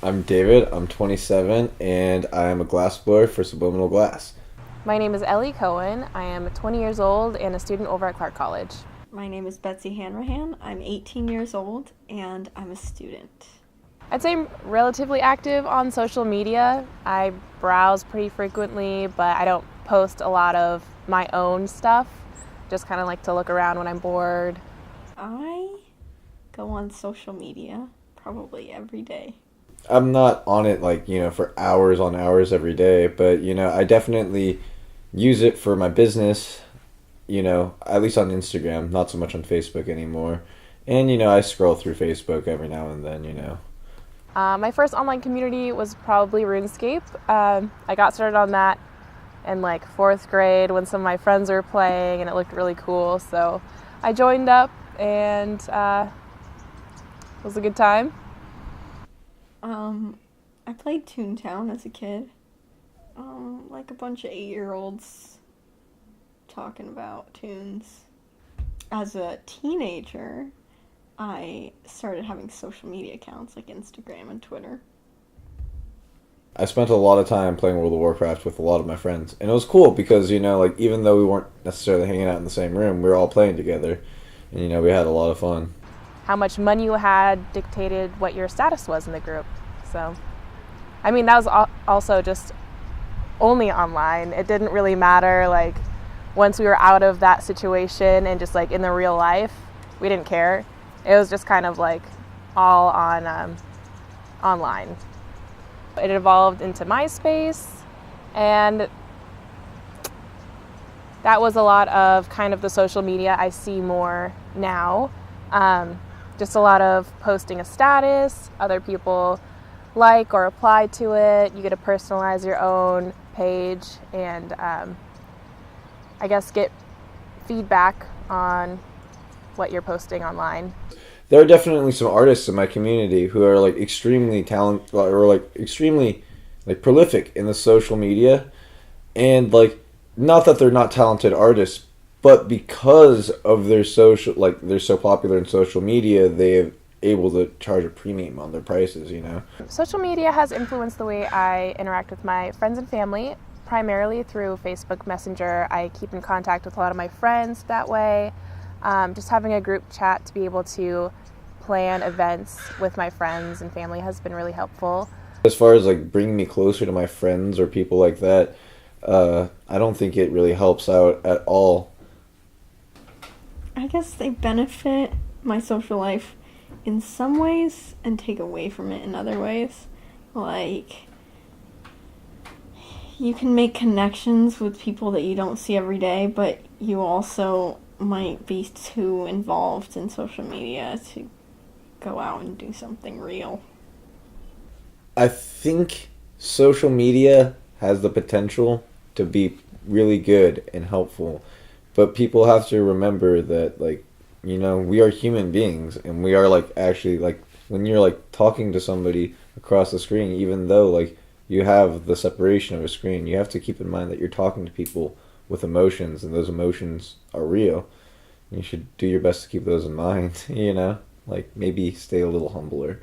I'm David, I'm 27, and I am a glassblower for Subliminal Glass. My name is Ellie Cohen. I am 20 years old and a student over at Clark College. My name is Betsy Hanrahan. I'm 18 years old and I'm a student. I'd say I'm relatively active on social media. I browse pretty frequently, but I don't post a lot of my own stuff. Just kind of like to look around when I'm bored. I go on social media probably every day. I'm not on it for hours on hours every day, but I definitely use it for my business, at least on Instagram, not so much on Facebook anymore. And I scroll through Facebook every now and then. My first online community was probably RuneScape. I got started on that in like fourth grade when some of my friends were playing and it looked really cool. So I joined up and it was a good time. I played Toontown as a kid. Like a bunch of 8-year-olds talking about tunes. As a teenager, I started having social media accounts like Instagram and Twitter. I spent a lot of time playing World of Warcraft with a lot of my friends, and it was cool because even though we weren't necessarily hanging out in the same room, we were all playing together, and we had a lot of fun. How much money you had dictated what your status was in the group. So, I mean, that was also just only online. It didn't really matter, like, once we were out of that situation and just, like, in the real life, we didn't care. It was just kind of, like, all on online. It evolved into MySpace, and that was a lot of kind of the social media I see more now. Just a lot of posting a status, other people like or reply to it. You get to personalize your own page and I guess get feedback on what you're posting online. There are definitely some artists in my community who are extremely talented or extremely prolific in the social media, and not that they're not talented artists, but because of their social, they're so popular in social media, they're able to charge a premium on their prices, Social media has influenced the way I interact with my friends and family, primarily through Facebook Messenger. I keep in contact with a lot of my friends that way. Just having a group chat to be able to plan events with my friends and family has been really helpful. As far as bringing me closer to my friends or people like that, I don't think it really helps out at all. I guess they benefit my social life in some ways and take away from it in other ways. Like, you can make connections with people that you don't see every day, but you also might be too involved in social media to go out and do something real. I think social media has the potential to be really good and helpful, but people have to remember that we are human beings, and we are actually when you're talking to somebody across the screen, even though you have the separation of a screen, you have to keep in mind that you're talking to people with emotions, and those emotions are real. You should do your best to keep those in mind, maybe stay a little humbler.